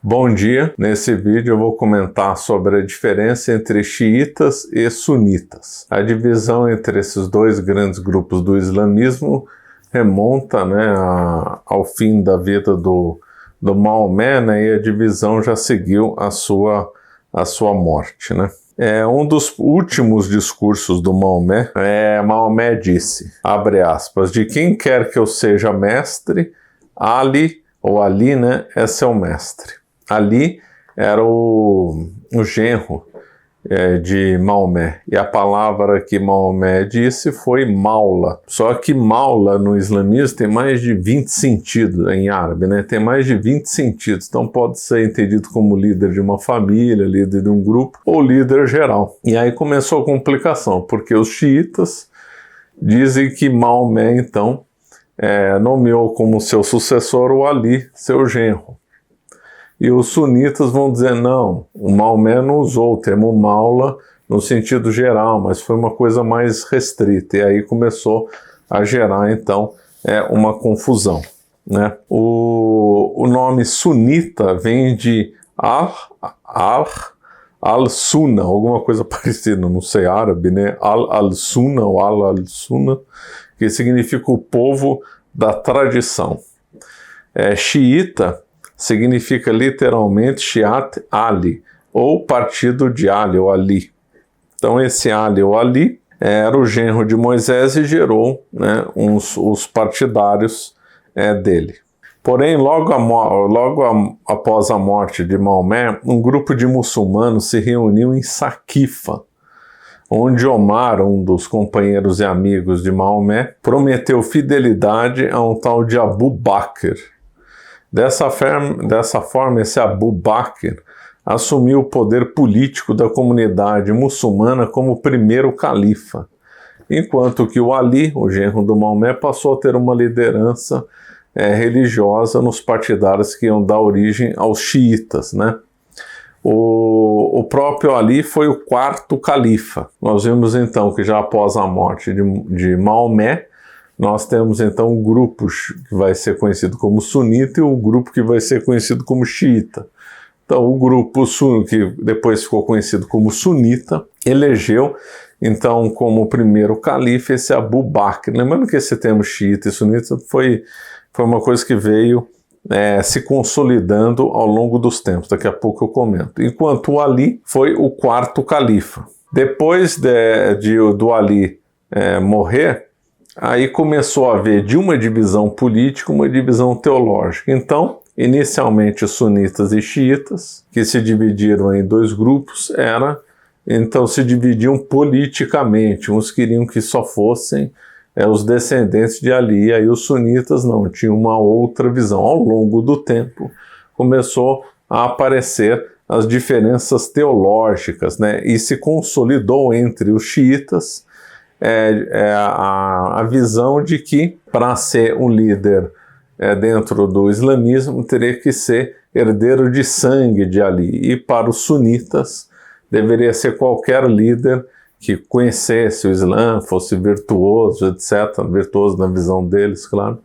Bom dia, nesse vídeo eu vou comentar sobre a diferença entre xiitas e sunitas. A divisão entre esses dois grandes grupos do islamismo remonta ao fim da vida do Maomé, e a divisão já seguiu a sua morte. Um dos últimos discursos do Maomé, Maomé disse, abre aspas, de quem quer que eu seja mestre, Ali é seu mestre. Ali era o genro de Maomé, e a palavra que Maomé disse foi Maula. Só que Maula no islamismo tem mais de 20 sentidos em árabe, tem mais de 20 sentidos, então pode ser entendido como líder de uma família, líder de um grupo ou líder geral. E aí começou a complicação, porque os xiitas dizem que Maomé então nomeou como seu sucessor o Ali, seu genro. E os sunitas vão dizer, não, o Maomé não usou o termo Maula no sentido geral, mas foi uma coisa mais restrita, e aí começou a gerar, então, uma confusão. O nome sunita vem de al-Sunna, alguma coisa parecida, não sei árabe, al-Sunna ou al-Sunna, que significa o povo da tradição. Xiita significa literalmente Shiat Ali, ou partido de Ali, ou Ali. Então esse Ali, ou Ali, era o genro de Moisés e gerou os partidários dele. Porém, logo após a morte de Maomé, um grupo de muçulmanos se reuniu em Saqifa, onde Omar, um dos companheiros e amigos de Maomé, prometeu fidelidade a um tal de Abu Bakr. Dessa forma, esse Abu Bakr assumiu o poder político da comunidade muçulmana como primeiro califa, enquanto que o Ali, o genro do Maomé, passou a ter uma liderança religiosa nos partidários que iam dar origem aos xiitas. O próprio Ali foi o quarto califa. Nós vimos então que já após a morte de Maomé, nós temos então um grupo que vai ser conhecido como sunita e o grupo que vai ser conhecido como xiita. Então o grupo que depois ficou conhecido como sunita elegeu então como primeiro califa esse Abu Bakr. Lembrando que esse termo xiita e sunita foi uma coisa que veio se consolidando ao longo dos tempos, daqui a pouco eu comento. Enquanto o Ali foi o quarto califa. Depois do Ali morrer, aí começou a haver de uma divisão política, uma divisão teológica. Então, inicialmente os sunitas e xiitas, que se dividiram em dois grupos, então se dividiam politicamente. Uns queriam que só fossem os descendentes de Ali, e aí os sunitas não, tinham uma outra visão. Ao longo do tempo, começou a aparecer as diferenças teológicas, e se consolidou entre os xiitas a visão de que, para ser um líder dentro do islamismo, teria que ser herdeiro de sangue de Ali, e para os sunitas deveria ser qualquer líder que conhecesse o Islã, fosse virtuoso, etc., virtuoso na visão deles, claro,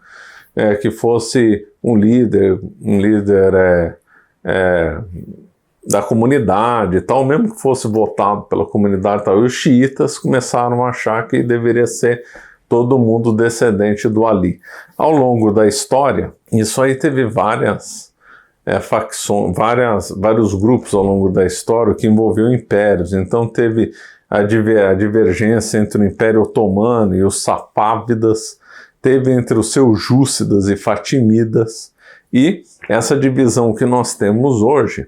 que fosse um líder da comunidade e tal, mesmo que fosse votado pela comunidade e tal. E os xiitas começaram a achar que deveria ser todo mundo descendente do Ali. Ao longo da história, isso aí teve várias facções, vários grupos ao longo da história que envolveu impérios. Então teve a divergência entre o Império Otomano e os Safávidas, teve entre os Seljúcidas e Fatimidas, e essa divisão que nós temos hoje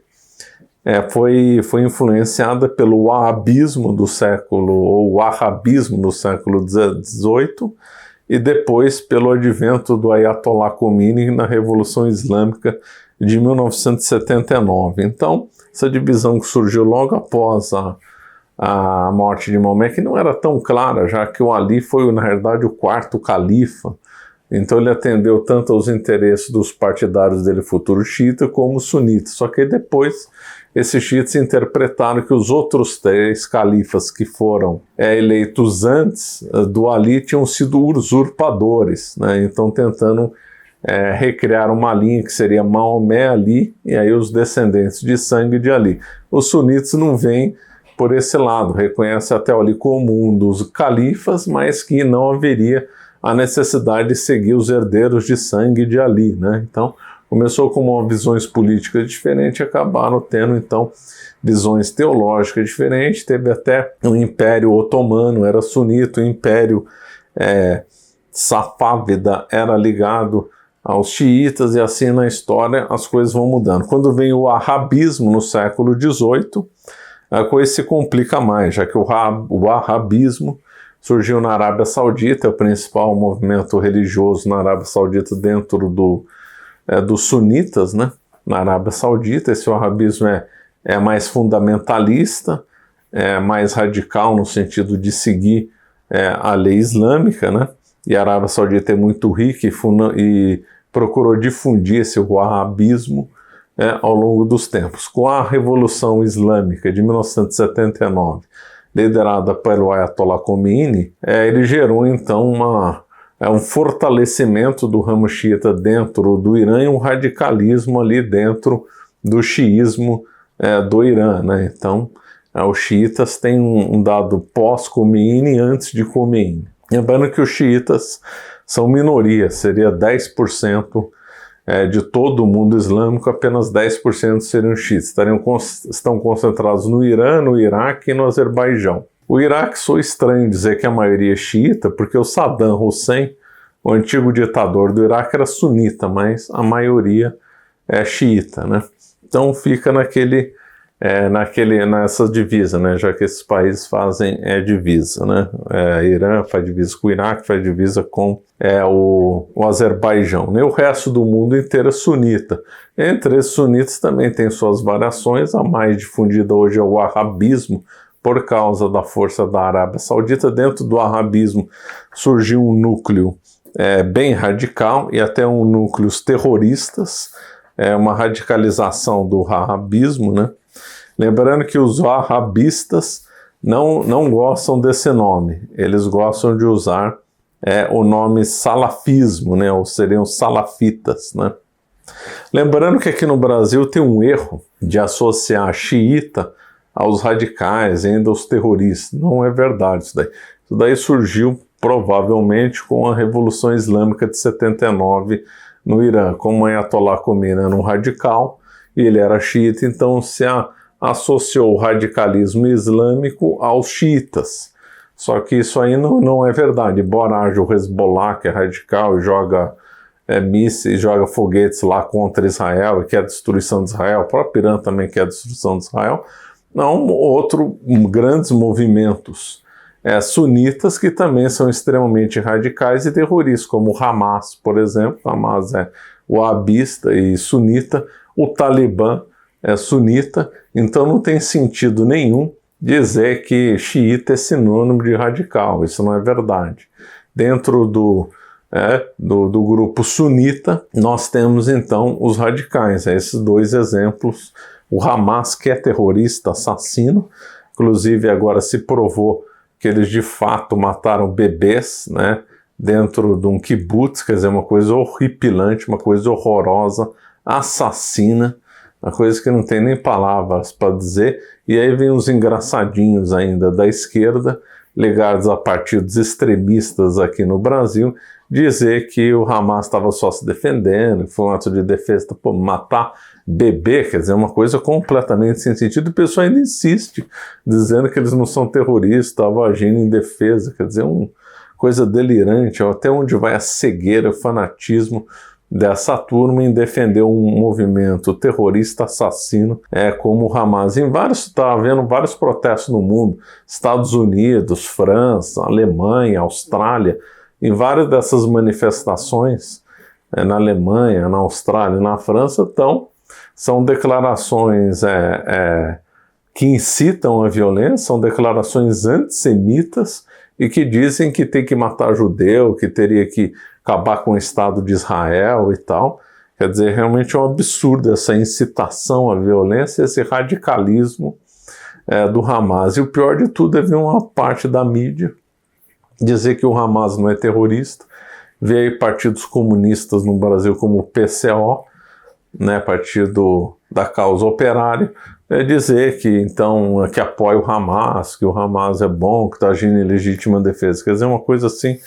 foi influenciada pelo Wahhabismo do Wahhabismo do século XVIII, e depois pelo advento do Ayatollah Khomeini na Revolução Islâmica de 1979. Então, essa divisão que surgiu logo após a morte de Maomé, que não era tão clara, já que o Ali foi, na verdade, o quarto califa. Então ele atendeu tanto aos interesses dos partidários dele, futuro xiita, como sunitas. Só que depois esses xiitas interpretaram que os outros 3 califas que foram eleitos antes do Ali tinham sido usurpadores, então tentando recriar uma linha que seria Maomé Ali, e aí os descendentes de sangue de Ali. Os sunitas não vêm por esse lado, reconhecem até o Ali como um dos califas, mas que não haveria a necessidade de seguir os herdeiros de sangue de Ali, né? Então, começou com visões políticas diferentes e acabaram tendo, então, visões teológicas diferentes. Teve até o Império Otomano, era sunita, o Império Safávida era ligado aos xiitas, e assim na história as coisas vão mudando. Quando vem o wahhabismo no século XVIII, a coisa se complica mais, já que o wahhabismo surgiu na Arábia Saudita, é o principal movimento religioso na Arábia Saudita dentro dos sunitas, né? Na Arábia Saudita, esse wahhabismo é mais fundamentalista, é mais radical no sentido de seguir a lei islâmica, né? E a Arábia Saudita é muito rica e procurou difundir esse wahhabismo ao longo dos tempos. Com a Revolução Islâmica de 1979, liderada pelo Ayatollah Khomeini, ele gerou então um fortalecimento do ramo xiita dentro do Irã e um radicalismo ali dentro do xiismo do Irã, né? Então, os xiitas têm um dado pós-Khomeini e antes de Khomeini. Lembrando que os xiitas são minoria, seria 10% de todo o mundo islâmico, apenas 10% seriam xiitas. Estão concentrados no Irã, no Iraque e no Azerbaijão. O Iraque sou estranho dizer que a maioria é xiita, porque o Saddam Hussein, o antigo ditador do Iraque, era sunita, mas a maioria é xiita, né? Então fica nessa divisa, né? Já que esses países fazem divisa, né? Irã faz divisa com o Iraque, faz divisa com o Azerbaijão, né? O resto do mundo inteiro é sunita. Entre esses sunitas também tem suas variações. A mais difundida hoje é o wahhabismo, por causa da força da Arábia Saudita. Dentro do wahhabismo surgiu um núcleo bem radical e até núcleos terroristas, uma radicalização do wahhabismo, né? Lembrando que os wahhabistas não gostam desse nome, eles gostam de usar o nome salafismo, né? Ou seriam salafitas, né? Lembrando que aqui no Brasil tem um erro de associar xiita aos radicais, ainda aos terroristas. Não é verdade isso daí. Isso daí surgiu provavelmente com a Revolução Islâmica de 79 no Irã. Como Ayatollah Khomeini era um radical e ele era xiita, então se associou o radicalismo islâmico aos xiitas. Só que isso aí não é verdade. Embora haja o Hezbollah, que é radical e joga mísseis, joga foguetes lá contra Israel e quer a destruição de Israel, o próprio Irã também quer a destruição de Israel, não grandes movimentos sunitas que também são extremamente radicais e terroristas, como o Hamas, por exemplo. O Hamas é wahhabista e sunita, o Talibã é sunita, então não tem sentido nenhum dizer que xiita é sinônimo de radical. Isso não é verdade. Dentro do grupo sunita, nós temos então os radicais, esses dois exemplos. O Hamas, que é terrorista, assassino, inclusive agora se provou que eles de fato mataram bebês, né, dentro de um kibbutz, quer dizer, uma coisa horripilante, uma coisa horrorosa, assassina, uma coisa que não tem nem palavras para dizer. E aí vem os engraçadinhos ainda da esquerda, ligados a partidos extremistas aqui no Brasil, dizer que o Hamas estava só se defendendo, que foi um ato de defesa, matar bebê, quer dizer, uma coisa completamente sem sentido. O pessoal ainda insiste, dizendo que eles não são terroristas, estavam agindo em defesa, quer dizer, uma coisa delirante. Até onde vai a cegueira, o fanatismo dessa turma em defender um movimento terrorista assassino como o Hamas. Está havendo vários protestos no mundo, Estados Unidos, França, Alemanha, Austrália. Em várias dessas manifestações, na Alemanha, na Austrália e na França, são declarações que incitam a violência, são declarações antissemitas e que dizem que tem que matar judeu, que teria que acabar com o Estado de Israel e tal. Quer dizer, realmente é um absurdo essa incitação à violência, esse radicalismo do Hamas. E o pior de tudo é ver uma parte da mídia dizer que o Hamas não é terrorista, vê aí partidos comunistas no Brasil como o PCO, né, Partido da Causa Operária, dizer que então que apoia o Hamas, que o Hamas é bom, que está agindo em legítima defesa. Quer dizer, uma coisa assim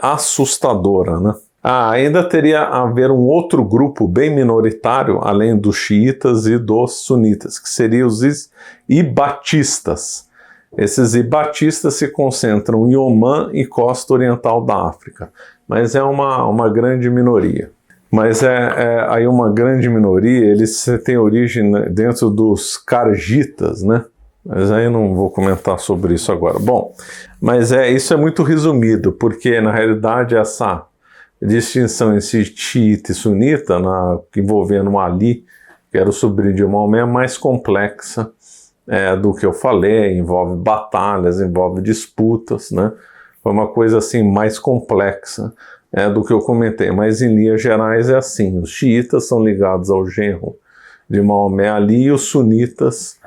assustadora, né? Ainda teria a haver um outro grupo bem minoritário, além dos xiitas e dos sunitas, que seriam os ibatistas. Esses ibatistas se concentram em Omã e costa oriental da África, mas é uma grande minoria. Mas aí uma grande minoria, eles têm origem dentro dos Kharjitas, né? Mas aí eu não vou comentar sobre isso agora. Bom, mas isso é muito resumido, porque na realidade essa distinção entre xiita e sunita, envolvendo Ali, que era o sobrinho de Maomé, é mais complexa do que eu falei, envolve batalhas, envolve disputas, né? Foi uma coisa assim mais complexa do que eu comentei, mas em linhas gerais é assim: os xiitas são ligados ao genro de Maomé Ali e os sunitas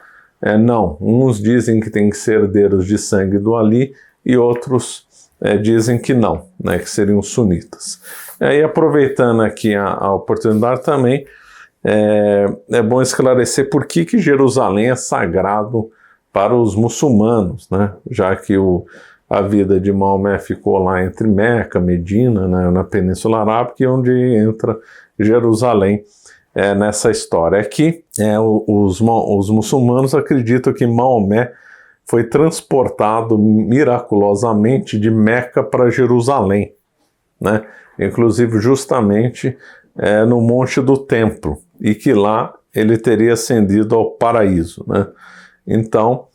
não. Uns dizem que tem que ser herdeiros de sangue do Ali e outros dizem que não, né, que seriam sunitas. E aproveitando aqui a oportunidade também, é bom esclarecer por que Jerusalém é sagrado para os muçulmanos, né, já que a vida de Maomé ficou lá entre Meca, Medina, né, na Península Arábica, onde entra Jerusalém nessa história. Aqui, os muçulmanos acreditam que Maomé foi transportado miraculosamente de Meca para Jerusalém, né? Inclusive justamente no Monte do Templo, e que lá ele teria ascendido ao paraíso, né? Então,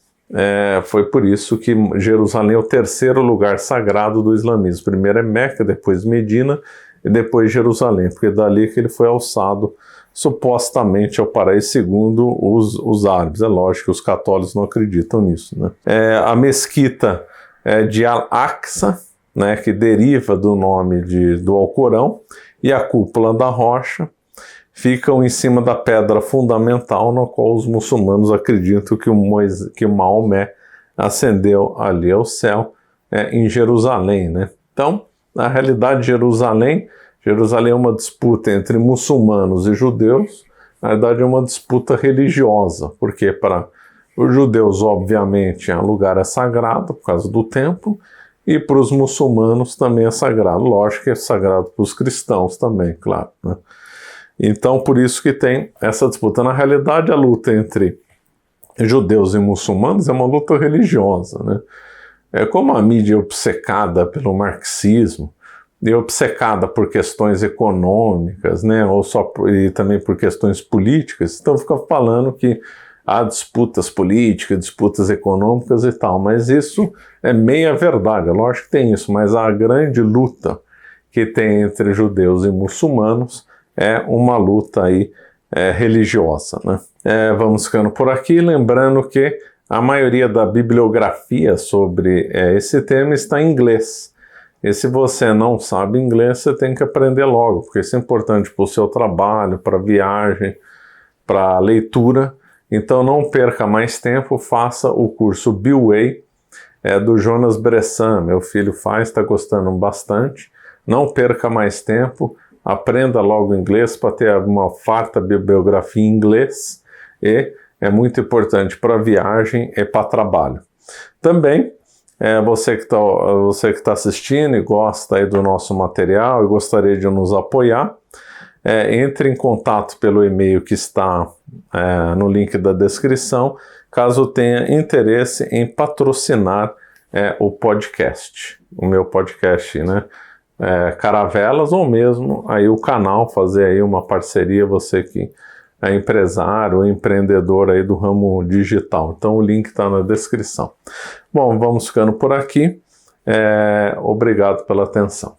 foi por isso que Jerusalém é o terceiro lugar sagrado do islamismo. Primeiro é Meca, depois Medina e depois Jerusalém, porque dali que ele foi alçado supostamente ao paraíso, segundo os árabes. É lógico que os católicos não acreditam nisso, né? A mesquita de Al-Aqsa, né, que deriva do nome do Alcorão, e a cúpula da rocha ficam em cima da pedra fundamental na qual os muçulmanos acreditam que o Maomé ascendeu ali ao céu em Jerusalém, né? Então, na realidade, Jerusalém é uma disputa entre muçulmanos e judeus. Na verdade, é uma disputa religiosa, porque para os judeus, obviamente, o lugar é sagrado por causa do templo, e para os muçulmanos também é sagrado. Lógico que é sagrado para os cristãos também, claro, né? Então, por isso que tem essa disputa. Na realidade, a luta entre judeus e muçulmanos é uma luta religiosa, né? Como a mídia é obcecada pelo marxismo, e obcecada por questões econômicas, né, e também por questões políticas, então fica falando que há disputas políticas, disputas econômicas e tal, mas isso é meia verdade. Lógico que tem isso, mas a grande luta que tem entre judeus e muçulmanos é uma luta aí religiosa, né? Vamos ficando por aqui, lembrando que a maioria da bibliografia sobre esse tema está em inglês. E se você não sabe inglês, você tem que aprender logo, porque isso é importante para o seu trabalho, para viagem, para leitura. Então não perca mais tempo, faça o curso BWay do Jonas Bressan. Meu filho faz, está gostando bastante. Não perca mais tempo, aprenda logo inglês para ter uma farta bibliografia em inglês, e é muito importante para viagem e para trabalho. Também, você que está assistindo e gosta aí do nosso material e gostaria de nos apoiar, entre em contato pelo e-mail que está no link da descrição, caso tenha interesse em patrocinar o podcast, o meu podcast, né? Caravelas, ou mesmo aí o canal, fazer aí uma parceria, você que é empresário ou empreendedor aí do ramo digital. Então o link está na descrição. Bom, vamos ficando por aqui. Obrigado pela atenção.